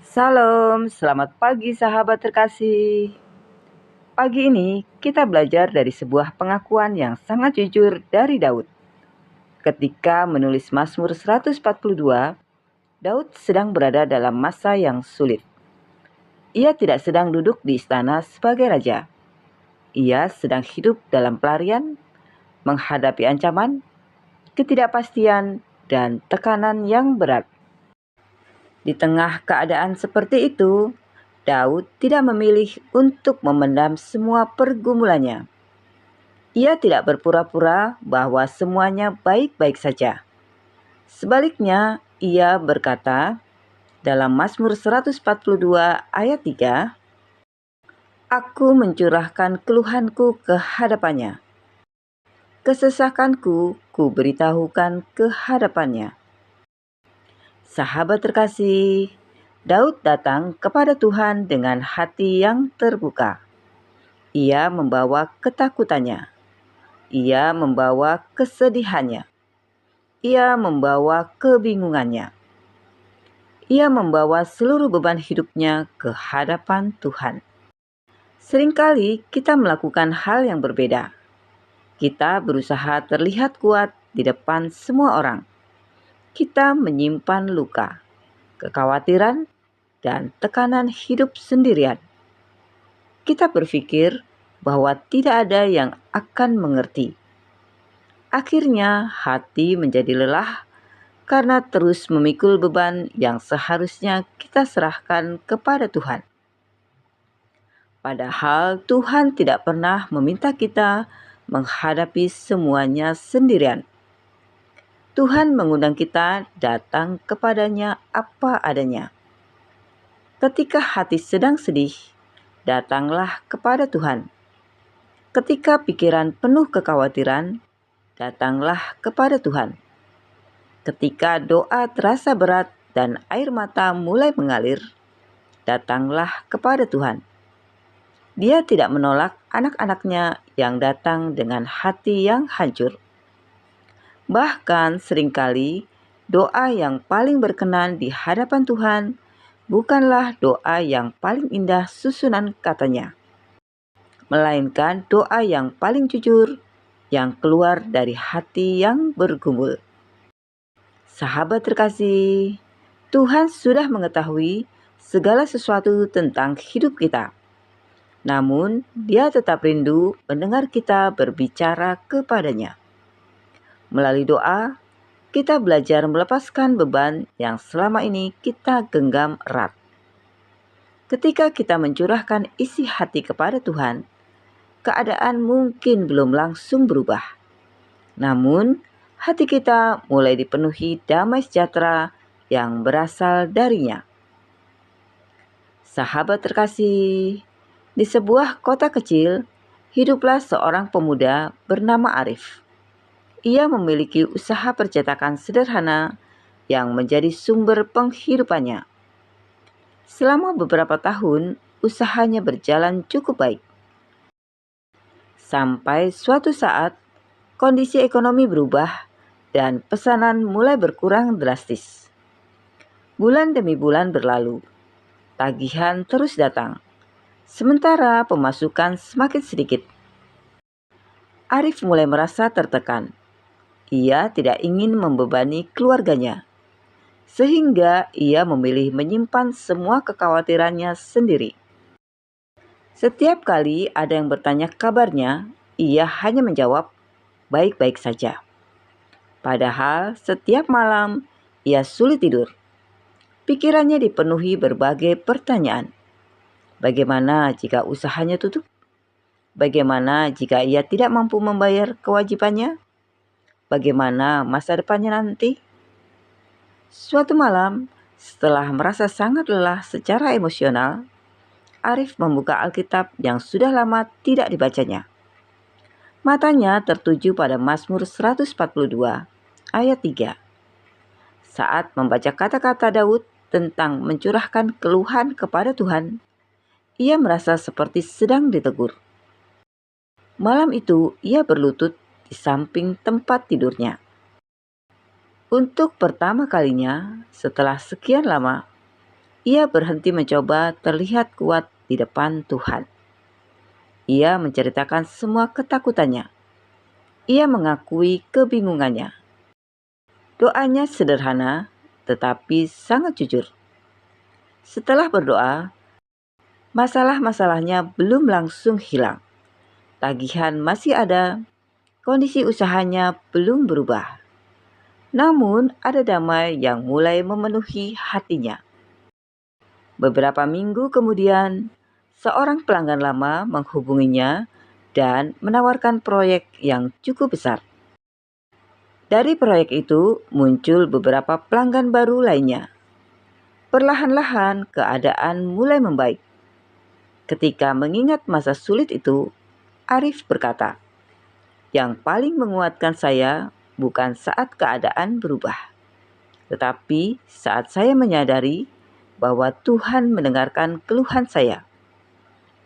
Salam, selamat pagi sahabat terkasih. Pagi ini kita belajar dari sebuah pengakuan yang sangat jujur dari Daud. Ketika menulis Mazmur 142, Daud sedang berada dalam masa yang sulit. Ia tidak sedang duduk di istana sebagai raja. Ia sedang hidup dalam pelarian, menghadapi ancaman, ketidakpastian, dan tekanan yang berat. Di tengah keadaan seperti itu, Daud tidak memilih untuk memendam semua pergumulannya. Ia tidak berpura-pura bahwa semuanya baik-baik saja. Sebaliknya, ia berkata dalam Mazmur 142 ayat 3, "Aku mencurahkan keluhanku ke hadapannya. Kesesakanku ku beritahukan ke hadapannya." Sahabat terkasih, Daud datang kepada Tuhan dengan hati yang terbuka. Ia membawa ketakutannya. Ia membawa kesedihannya. Ia membawa kebingungannya. Ia membawa seluruh beban hidupnya ke hadapan Tuhan. Seringkali kita melakukan hal yang berbeda. Kita berusaha terlihat kuat di depan semua orang. Kita menyimpan luka, kekhawatiran, dan tekanan hidup sendirian. Kita berpikir bahwa tidak ada yang akan mengerti. Akhirnya hati menjadi lelah karena terus memikul beban yang seharusnya kita serahkan kepada Tuhan. Padahal Tuhan tidak pernah meminta kita menghadapi semuanya sendirian. Tuhan mengundang kita datang kepadanya apa adanya. Ketika hati sedang sedih, datanglah kepada Tuhan. Ketika pikiran penuh kekhawatiran, datanglah kepada Tuhan. Ketika doa terasa berat dan air mata mulai mengalir, datanglah kepada Tuhan. Dia tidak menolak anak-anaknya yang datang dengan hati yang hancur. Bahkan seringkali doa yang paling berkenan di hadapan Tuhan bukanlah doa yang paling indah susunan katanya, melainkan doa yang paling jujur yang keluar dari hati yang bergumul. Sahabat terkasih, Tuhan sudah mengetahui segala sesuatu tentang hidup kita. Namun, Dia tetap rindu mendengar kita berbicara kepadanya. Melalui doa, kita belajar melepaskan beban yang selama ini kita genggam erat. Ketika kita mencurahkan isi hati kepada Tuhan, keadaan mungkin belum langsung berubah. Namun, hati kita mulai dipenuhi damai sejahtera yang berasal darinya. Sahabat terkasih, di sebuah kota kecil, hiduplah seorang pemuda bernama Arif. Ia memiliki usaha percetakan sederhana yang menjadi sumber penghidupannya. Selama beberapa tahun, usahanya berjalan cukup baik. Sampai suatu saat, kondisi ekonomi berubah dan pesanan mulai berkurang drastis. Bulan demi bulan berlalu, tagihan terus datang, sementara pemasukan semakin sedikit. Arif mulai merasa tertekan. Ia tidak ingin membebani keluarganya, sehingga ia memilih menyimpan semua kekhawatirannya sendiri. Setiap kali ada yang bertanya kabarnya, ia hanya menjawab, "Baik-baik saja." Padahal setiap malam ia sulit tidur. Pikirannya dipenuhi berbagai pertanyaan. Bagaimana jika usahanya tutup? Bagaimana jika ia tidak mampu membayar kewajibannya? Bagaimana masa depannya nanti? Suatu malam, setelah merasa sangat lelah secara emosional, Arif membuka Alkitab yang sudah lama tidak dibacanya. Matanya tertuju pada Mazmur 142 ayat 3. Saat membaca kata-kata Daud tentang mencurahkan keluhan kepada Tuhan, ia merasa seperti sedang ditegur. Malam itu ia berlutut di samping tempat tidurnya. Untuk pertama kalinya setelah sekian lama, Ia berhenti mencoba terlihat kuat di depan Tuhan. Ia menceritakan semua ketakutannya. Ia mengakui kebingungannya. Doanya sederhana, tetapi sangat jujur. Setelah berdoa, masalah-masalahnya belum langsung hilang. Tagihan masih ada, kondisi usahanya belum berubah. Namun ada damai yang mulai memenuhi hatinya. Beberapa minggu kemudian, seorang pelanggan lama menghubunginya dan menawarkan proyek yang cukup besar. Dari proyek itu muncul beberapa pelanggan baru lainnya. Perlahan-lahan keadaan mulai membaik. Ketika mengingat masa sulit itu, Arif berkata, "Yang paling menguatkan saya bukan saat keadaan berubah, tetapi saat saya menyadari bahwa Tuhan mendengarkan keluhan saya.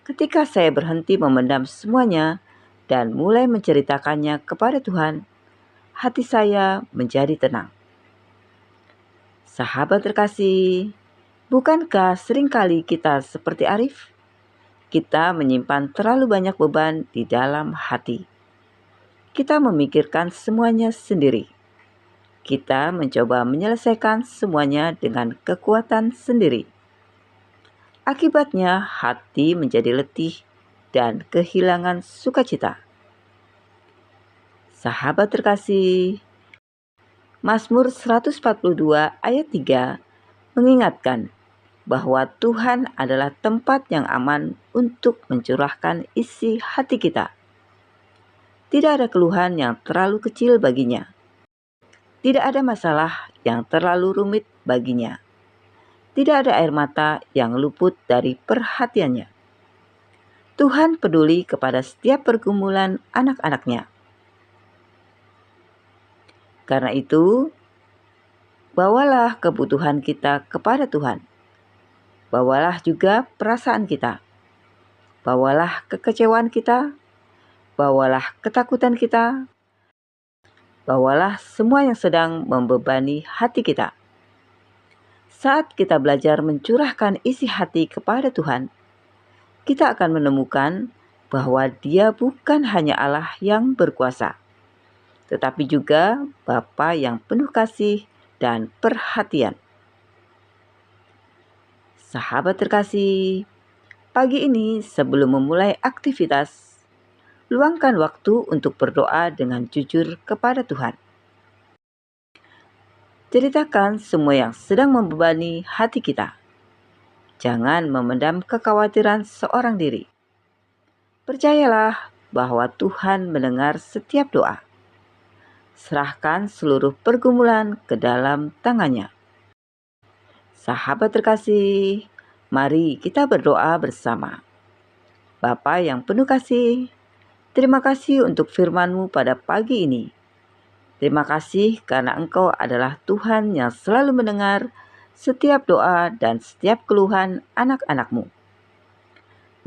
Ketika saya berhenti memendam semuanya dan mulai menceritakannya kepada Tuhan, hati saya menjadi tenang." Sahabat terkasih, bukankah seringkali kita seperti Arif? Kita menyimpan terlalu banyak beban di dalam hati. Kita memikirkan semuanya sendiri. Kita mencoba menyelesaikan semuanya dengan kekuatan sendiri. Akibatnya, hati menjadi letih dan kehilangan sukacita. Sahabat terkasih, Mazmur 142 ayat 3 mengingatkan bahwa Tuhan adalah tempat yang aman untuk mencurahkan isi hati kita. Tidak ada keluhan yang terlalu kecil baginya. Tidak ada masalah yang terlalu rumit baginya. Tidak ada air mata yang luput dari perhatiannya. Tuhan peduli kepada setiap pergumulan anak-anaknya. Karena itu, bawalah kebutuhan kita kepada Tuhan. Bawalah juga perasaan kita. Bawalah kekecewaan kita. Bawalah ketakutan kita. Bawalah semua yang sedang membebani hati kita. Saat kita belajar mencurahkan isi hati kepada Tuhan, kita akan menemukan bahwa Dia bukan hanya Allah yang berkuasa, tetapi juga Bapa yang penuh kasih dan perhatian. Sahabat terkasih, pagi ini sebelum memulai aktivitas, luangkan waktu untuk berdoa dengan jujur kepada Tuhan. Ceritakan semua yang sedang membebani hati kita. Jangan memendam kekhawatiran seorang diri. Percayalah bahwa Tuhan mendengar setiap doa. Serahkan seluruh pergumulan ke dalam tangan-Nya. Sahabat terkasih, mari kita berdoa bersama. Bapa yang penuh kasih, terima kasih untuk firman-Mu pada pagi ini. Terima kasih karena Engkau adalah Tuhan yang selalu mendengar setiap doa dan setiap keluhan anak-anak-Mu.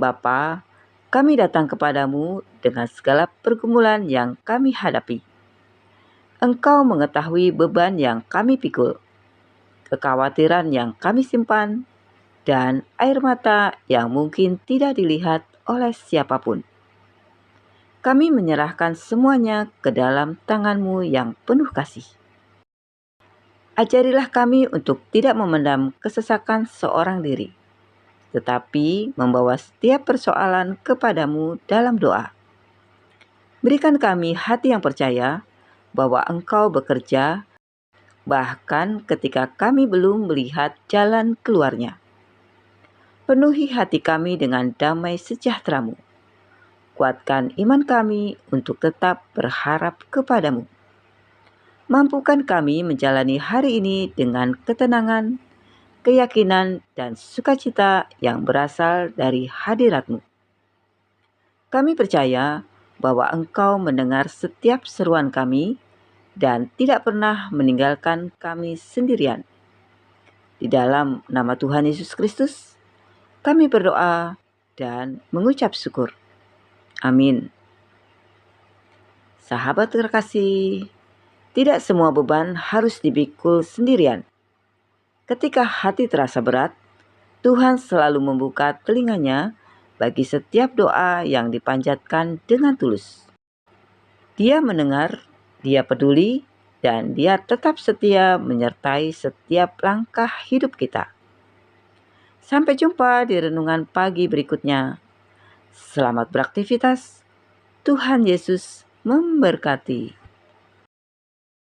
Bapa, kami datang kepadamu dengan segala pergumulan yang kami hadapi. Engkau mengetahui beban yang kami pikul, kekhawatiran yang kami simpan, dan air mata yang mungkin tidak dilihat oleh siapapun. Kami menyerahkan semuanya ke dalam tangan-Mu yang penuh kasih. Ajarilah kami untuk tidak memendam kesesakan seorang diri, tetapi membawa setiap persoalan kepadamu dalam doa. Berikan kami hati yang percaya bahwa Engkau bekerja, bahkan ketika kami belum melihat jalan keluarnya. Penuhi hati kami dengan damai sejahtera-Mu. Kuatkan iman kami untuk tetap berharap kepadamu. Mampukan kami menjalani hari ini dengan ketenangan, keyakinan, dan sukacita yang berasal dari hadirat-Mu. Kami percaya bahwa Engkau mendengar setiap seruan kami dan tidak pernah meninggalkan kami sendirian. Di dalam nama Tuhan Yesus Kristus, kami berdoa dan mengucap syukur. Amin. Sahabat terkasih, tidak semua beban harus dipikul sendirian. Ketika hati terasa berat, Tuhan selalu membuka telinganya bagi setiap doa yang dipanjatkan dengan tulus. Dia mendengar, Dia peduli, dan Dia tetap setia menyertai setiap langkah hidup kita. Sampai jumpa di renungan pagi berikutnya. Selamat beraktivitas. Tuhan Yesus memberkati.